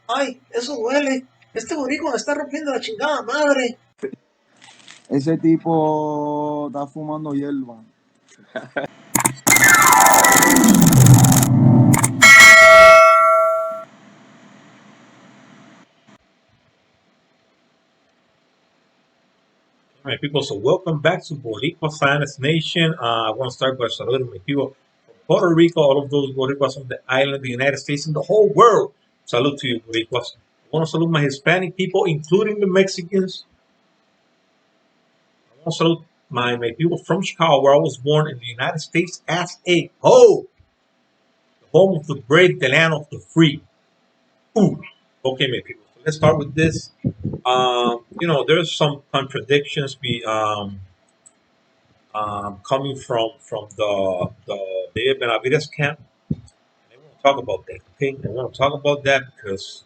Ay, eso duele. Este boricua me está rompiendo la chingada madre. Ese tipo está fumando hierba. My people, so welcome back to Boricua Finest Nation. I want to start by saluting my people from Puerto Rico, all of those Boricuas on the island, the United States, and the whole world. Salute to you, Boricuas. I want to salute my Hispanic people, including the Mexicans. I want to salute my people from Chicago, where I was born in the United States as a whole. The home of the brave, the land of the free. Ooh. Okay, my people. So let's start with this. There's some contradictions coming from the David Benavides camp. I want to talk about that. Okay, I want to talk about that because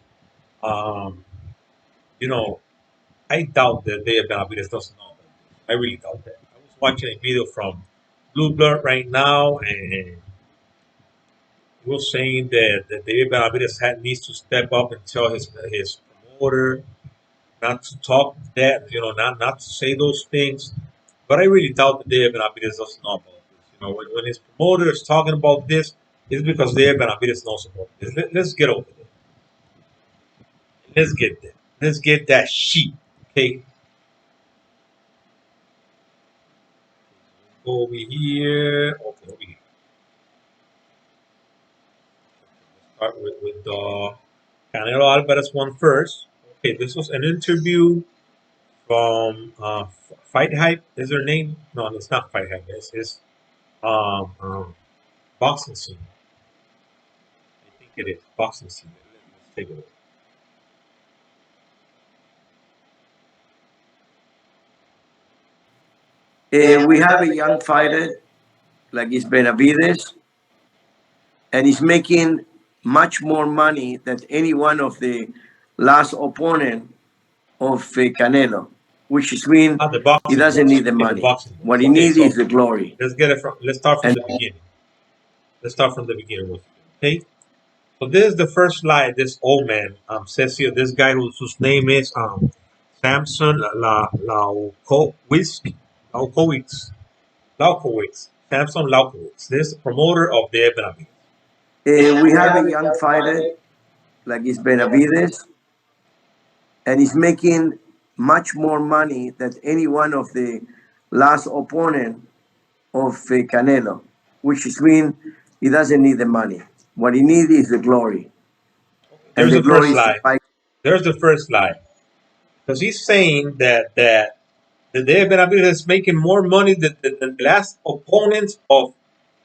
um, you know I doubt that David Benavides doesn't know about this. I really doubt that. I was watching a video from Blue Blood right now, and he was saying that David Benavides needs to step up and tell his promoter not to talk that, not to say those things. But I really doubt that David Benavides doesn't know about this. When his promoter is talking about this, it's because David Benavides knows about this. Let's get over there. Let's get there. Let's get that sheet. Okay. Go over here. Okay, over here. Start with the Canelo Alvarez one first. Okay, this was an interview from Fight Hype. Is her name? No, it's not Fight Hype. It's boxing scene. I think it is boxing scene. Let's take a look. We have a young fighter like is Benavides, and he's making much more money than any one of the last opponent of Canelo, which is mean he doesn't need the money. What he needs is the glory. Let's start from the beginning. Let's start from the beginning. Okay. So this is the first slide. This old man says here. This guy whose name is Samson Laukowicz. Laukowicz. Laukowicz. Samson Laukowicz. This is the promoter of the Benavides. We have a young fighter like is Benavides, and he's making much more money than any one of the last opponent of Canelo, which is mean he doesn't need the money. What he needs is the glory. There's the first slide. There's the first slide. Because he's saying that David Benavides is making more money than the last opponents of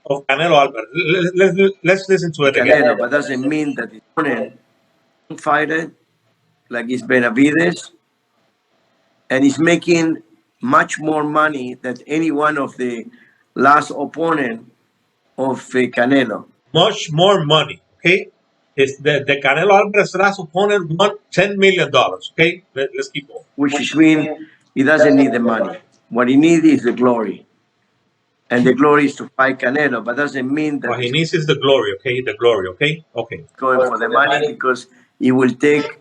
Canelo Alvarez. Let's listen to it again. Canelo, but doesn't mean that the opponent fighter like is Benavides, and he's making much more money than any one of the last opponent of Canelo. Much more money, okay? It's the Canelo Alvarez last opponent won $10 million, okay? Let's keep going. Which is mean he doesn't need the money. What he needs is the glory. And the glory is to fight Canelo, but doesn't mean that what he needs is the glory, okay? The glory, okay? Okay. Going for the money because he will take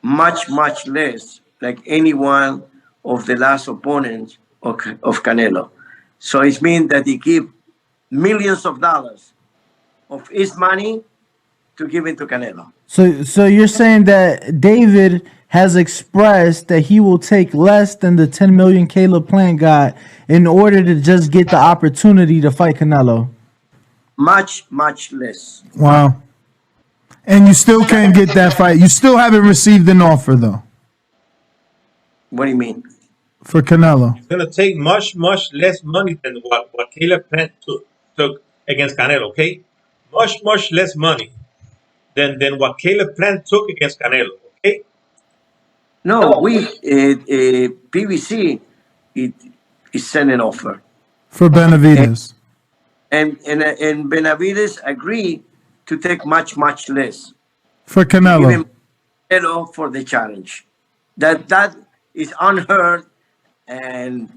much less like any one of the last opponents of Canelo. So it means that he give millions of dollars of his money to give it to Canelo. So you're saying that David has expressed that he will take less than the 10 million Caleb Plant got in order to just get the opportunity to fight Canelo. Much less. Wow. And you still can't get that fight. You still haven't received an offer though. What do you mean? For Canelo. He's gonna take much less money than what Caleb Plant took against Canelo, okay? Much less money than what Caleb Plant took against Canelo, okay? No, we PBC is sending an offer for Benavides, and Benavides agreed to take much less for Canelo. Even Canelo for the challenge. That is unheard, and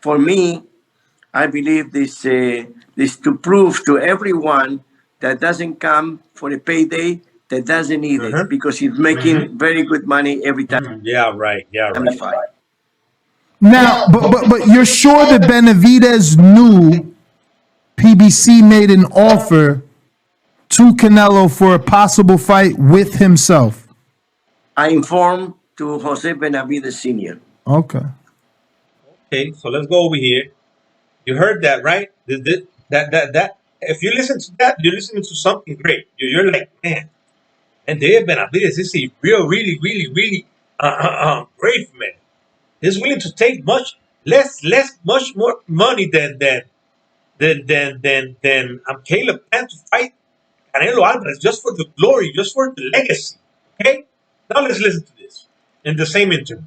for me, I believe this to prove to everyone that doesn't come for a payday that doesn't need Uh-huh. it because he's making very good money every time Yeah, right. Yeah, he right. fight. Now, but you're sure that Benavidez knew PBC made an offer to Canelo for a possible fight with himself? I informed to Jose Benavidez Sr. Okay. Okay, so let's go over here. You heard that, right? That. If you listen to that, you're listening to something great. You're like, man, and David Benavidez is a really brave man. He's willing to take much more money than Caleb Plant to fight Canelo Alvarez just for the glory, just for the legacy. Okay, now let's listen to this in the same interview.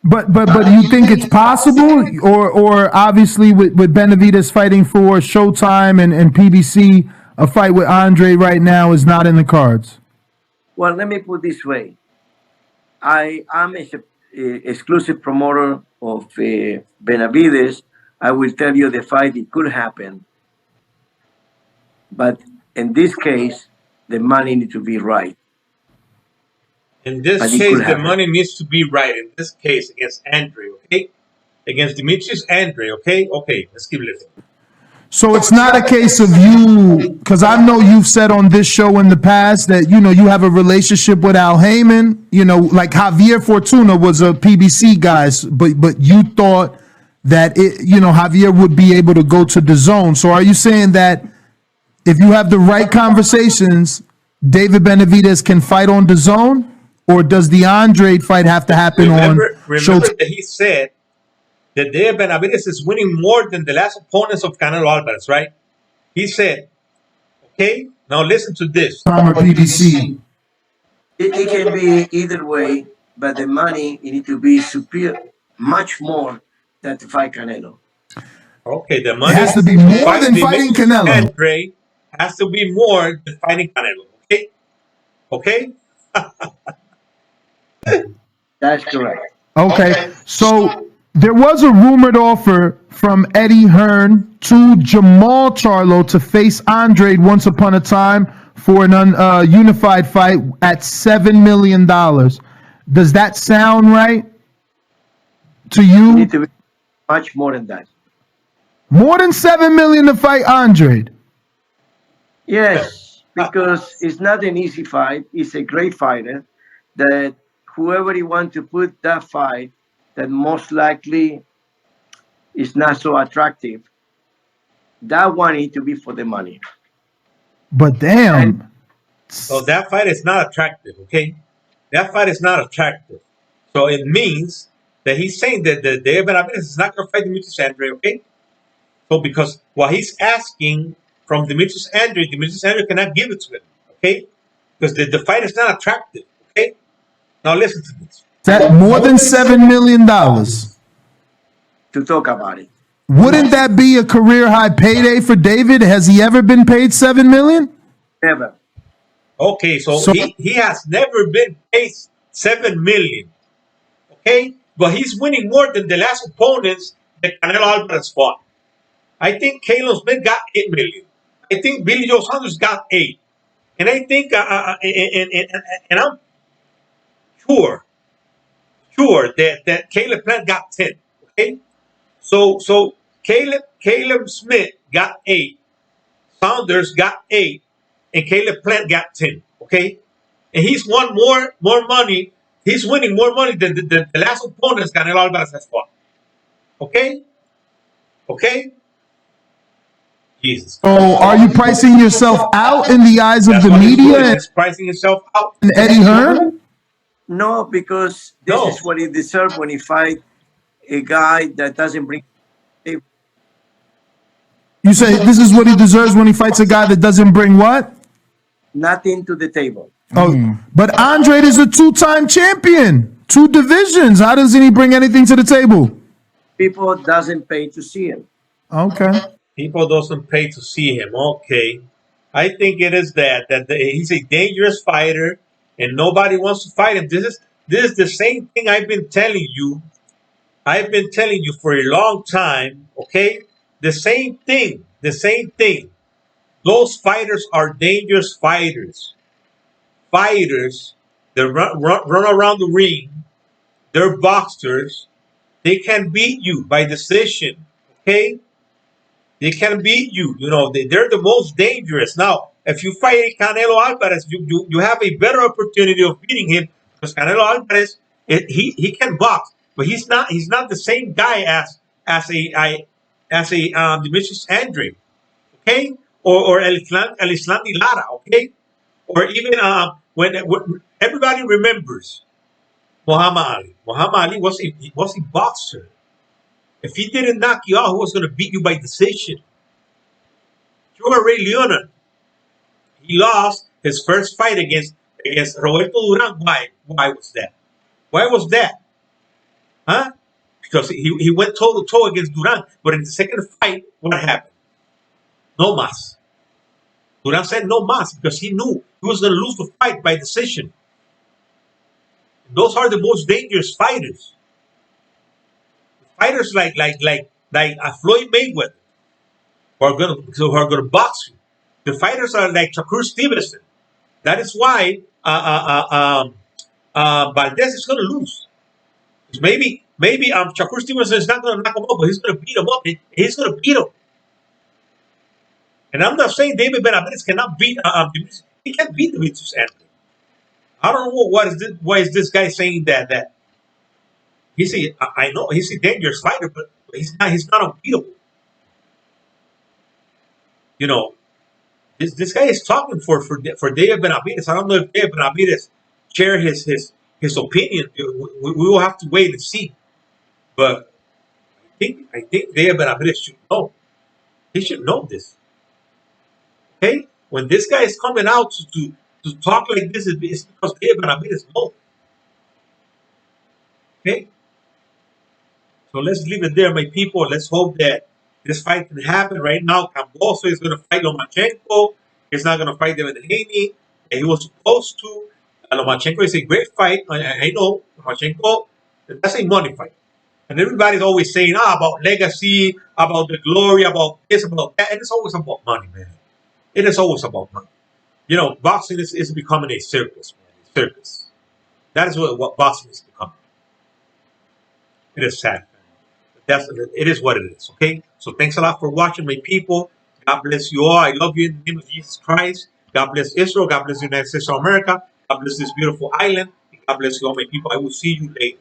But you think it's possible, or obviously with Benavidez fighting for Showtime and PBC, a fight with Andre right now is not in the cards. Well, let me put this way. I am a exclusive promoter of Benavidez. I will tell you the fight, it could happen. But in this case, the money needs to be right. In this But it case, could the happen. money needs to be right. In this case, against Andre, okay? Against Demetrius Andre, okay? Okay, let's keep listening. So it's not a case of you, because I know you've said on this show in the past that, you know, you have a relationship with Al Heyman, you know, like Javier Fortuna was a PBC guy, but you thought that, Javier would be able to go to the zone. So are you saying that if you have the right conversations, David Benavidez can fight on the zone? Or does the Andre fight have to happen Remember on Showtime? that he said that David Benavidez is winning more than the last opponents of Canelo Alvarez, right? He said, okay, now listen to this. Or PBC. It can be either way, but the money it need to be superior, much more than to fight Canelo. Okay, the It money has to be more fight than fighting Demetrius Canelo. Andre has to be more than fighting Canelo, okay? Okay? That's correct. Okay, so there was a rumored offer from Eddie Hearn to Jamal Charlo to face Andre once upon a time for an unified fight at $7 million. Does that sound right to It you? need to be much more than that. More than $7 million to fight Andre? Yes, because it's not an easy fight. He's a great fighter. That whoever he want to put that fight, that most likely is not so attractive. That one need to be for the money. But damn. So that fight is not attractive, okay? That fight is not attractive. So it means that he's saying that David Benavidez is not going to fight Demetrius Andre, okay? So because what he's asking from Demetrius Andre cannot give it to him, okay? Because the fight is not attractive, okay? Now listen to this. That more than $7 million. To talk about it. Wouldn't that be a career high payday for David? Has he ever been paid $7 million? Never. Okay, so he has never been paid $7 million, okay? But he's winning more than the last opponents that Canelo Alvarez fought. I think Caleb Smith got $8 million. I think Billy Joe Saunders got 8, and I think and I'm sure that Caleb Plant got 10. Okay, so Caleb Smith got 8, Saunders got 8, and Caleb Plant got 10. Okay, and he's won more money. He's winning more money than the last opponents Canelo Alvarez has fought. Okay. Jesus. So are you pricing yourself out in the eyes of That's the what he's doing. media He's pricing himself out. and Eddie Hearn? No, because this No. is what he deserves when he fight a guy that doesn't bring. You say this is what he deserves when he fights a guy that doesn't bring what? Nothing to the table. Oh, but Andre is a two-time champion, 2 divisions. How doesn't he bring anything to the table? People doesn't pay to see him. Okay. People doesn't pay to see him. Okay, I think it is that he's a dangerous fighter, and nobody wants to fight him. This is the same thing I've been telling you. I've been telling you for a long time. Okay, the same thing. The same thing. Those fighters are dangerous fighters. Fighters that run around the ring. They're boxers. They can beat you by decision. Okay? They can beat you. You know, they're the most dangerous. Now, if you fight Canelo Alvarez, you have a better opportunity of beating him because Canelo Alvarez, he can box, but he's not the same guy as a Demetrius Andre, okay, or El Islandi Lara, okay, or even when everybody remembers Muhammad Ali. Muhammad Ali was a boxer. If he didn't knock you out, who was going to beat you by decision? Sugar Ray Leonard. He lost his first fight against Roberto Duran. Why? Why was that? Why was that? Huh? Because he went toe to toe against Duran. But in the second fight, what happened? No mas. Duran said no mas because he knew he was going to lose the fight by decision. Those are the most dangerous fighters. Fighters like Floyd Mayweather who are gonna box you. The fighters are like Shakur Stevenson. That is why Valdez is going to lose. Maybe Shakur Stevenson is not going to knock him out, but he's going to beat him up. He's going to beat him. And I'm not saying David Benavidez cannot beat he can't beat Demetrius Anthony. I don't know why is this guy saying that I know he's a dangerous fighter, but he's not unbeatable. You know, this guy is talking for David Benavidez. I don't know if David Benavidez share his opinion. We will have to wait and see. But I think David Benavidez should know. He should know this. Okay? When this guy is coming out to talk like this, it's because David Benavidez knows. Okay? So let's leave it there, my people. Let's hope that this fight can happen right now. Camboso is going to fight Lomachenko. He's not going to fight Devin Haney. And he was supposed to. Lomachenko is a great fight. I know Lomachenko, that's a money fight. And everybody's always saying about legacy, about the glory, about this, about that. And it's always about money, man. It is always about money. You know, boxing is becoming a circus, man. A circus. That is what boxing is becoming. It is sad. It is what it is, okay? So thanks a lot for watching, my people. God bless you all. I love you in the name of Jesus Christ. God bless Israel. God bless the United States of America. God bless this beautiful island. God bless you all, my people. I will see you later.